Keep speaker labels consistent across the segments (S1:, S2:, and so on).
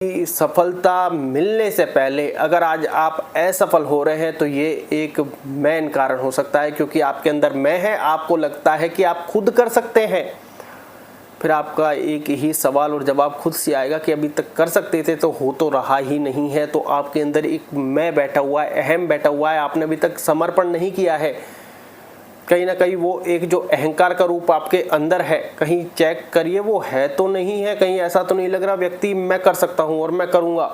S1: कि सफलता मिलने से पहले अगर आज आप असफल हो रहे हैं तो ये एक मेन कारण हो सकता है, क्योंकि आपके अंदर मैं है, आपको लगता है कि आप खुद कर सकते हैं। फिर आपका एक ही सवाल और जवाब खुद से आएगा कि अभी तक कर सकते थे तो हो तो रहा ही नहीं है। तो आपके अंदर एक मैं बैठा हुआ है, अहम बैठा हुआ है, आपने अभी तक समर्पण नहीं किया है। कहीं ना कहीं वो एक जो अहंकार का रूप आपके अंदर है, कहीं चेक करिए वो है तो नहीं है, कहीं ऐसा तो नहीं लग रहा व्यक्ति मैं कर सकता हूँ और मैं करूँगा,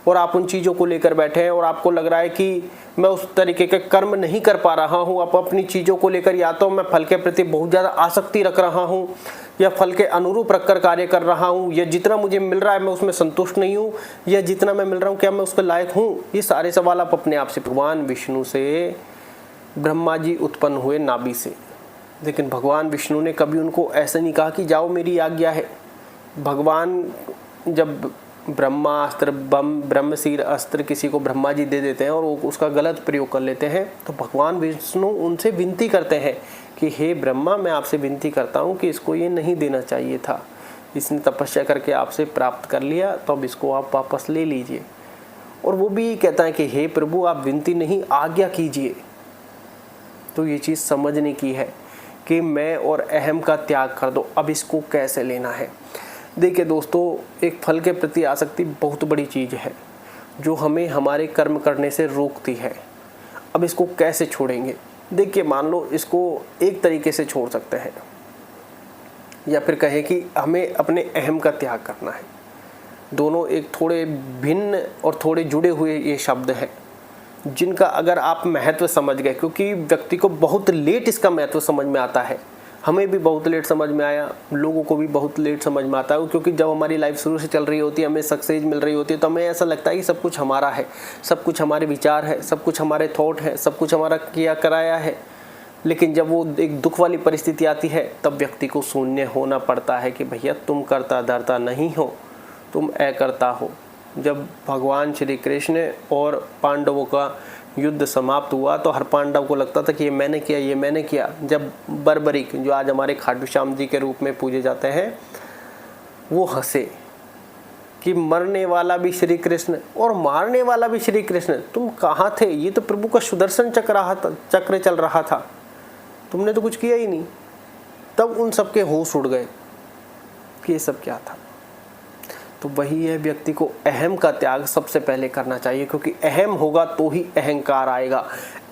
S1: और आप उन चीज़ों को लेकर बैठे हैं और आपको लग रहा है कि मैं उस तरीके के कर्म नहीं कर पा रहा हूँ। आप अपनी चीज़ों को लेकर या तो मैं फल के प्रति बहुत ज़्यादा आसक्ति रख रहा हूँ या फल के अनुरूप रखकर कार्य कर रहा हूँ, या जितना मुझे मिल रहा है मैं उसमें संतुष्ट नहीं हूँ, या जितना मैं मिल रहा हूँ क्या मैं उसके लायक हूँ। ये सारे सवाल आप अपने आप से, भगवान विष्णु से ब्रह्मा जी उत्पन्न हुए नाभि से, लेकिन भगवान विष्णु ने कभी उनको ऐसा नहीं कहा कि जाओ मेरी आज्ञा है। भगवान जब ब्रह्मास्त्र ब्रह्मशीर अस्त्र किसी को ब्रह्मा जी दे देते हैं और वो उसका गलत प्रयोग कर लेते हैं, तो भगवान विष्णु उनसे विनती करते हैं कि हे ब्रह्मा, मैं आपसे विनती करता हूँ कि इसको ये नहीं देना चाहिए था, इसने तपस्या करके आपसे प्राप्त कर लिया, तो अब इसको आप वापस ले लीजिए। और वो भी कहता है कि हे प्रभु, आप विनती नहीं आज्ञा कीजिए। तो ये चीज़ समझने की है कि मैं और अहम का त्याग कर दो। अब इसको कैसे लेना है? देखिए दोस्तों, एक फल के प्रति आसक्ति बहुत बड़ी चीज़ है जो हमें हमारे कर्म करने से रोकती है। अब इसको कैसे छोड़ेंगे? देखिए, मान लो इसको एक तरीके से छोड़ सकते हैं, या फिर कहें कि हमें अपने अहम का त्याग करना है। दोनों एक थोड़े भिन्न और थोड़े जुड़े हुए ये शब्द हैं, जिनका अगर आप महत्व समझ गए, क्योंकि व्यक्ति को बहुत लेट इसका महत्व समझ में आता है। हमें भी बहुत लेट समझ में आया, लोगों को भी बहुत लेट समझ में आता है, क्योंकि जब हमारी लाइफ शुरू से चल रही होती है, हमें सक्सेस मिल रही होती है, तो हमें ऐसा लगता है कि सब कुछ हमारा है, सब कुछ हमारे विचार है, सब कुछ हमारे थॉट है, सब कुछ हमारा किया कराया है। लेकिन जब वो एक दुख वाली परिस्थिति आती है, तब व्यक्ति को शून्य होना पड़ता है कि भैया तुम करता धरता नहीं हो, तुम अकर्ता हो। जब भगवान श्री कृष्ण और पांडवों का युद्ध समाप्त हुआ तो हर पांडव को लगता था कि ये मैंने किया, ये मैंने किया। जब बर्बरीक, जो आज हमारे खाटू श्याम जी के रूप में पूजे जाते हैं, वो हंसे कि मरने वाला भी श्री कृष्ण और मारने वाला भी श्री कृष्ण, तुम कहाँ थे? ये तो प्रभु का सुदर्शन चक्र चल रहा था, तुमने तो कुछ किया ही नहीं। तब उन सबके होश उड़ गए कि ये सब क्या था। तो वही है, व्यक्ति को अहम का त्याग सबसे पहले करना चाहिए, क्योंकि अहम होगा तो ही अहंकार आएगा,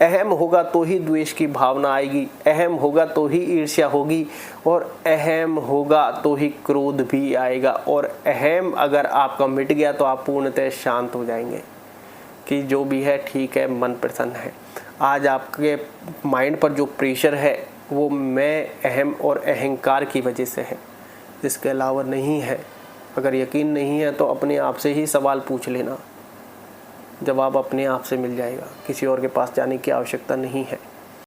S1: अहम होगा तो ही द्वेष की भावना आएगी, अहम होगा तो ही ईर्ष्या होगी, और अहम होगा तो ही क्रोध भी आएगा। और अहम अगर आपका मिट गया तो आप पूर्णतः शांत हो जाएंगे कि जो भी है ठीक है, मन प्रसन्न है। आज आपके माइंड पर जो प्रेशर है वो मैं, अहम और अहंकार की वजह से है, इसके अलावा नहीं है। अगर यकीन नहीं है तो अपने आप से ही सवाल पूछ लेना, जवाब अपने आप से मिल जाएगा, किसी और के पास जाने की आवश्यकता नहीं है।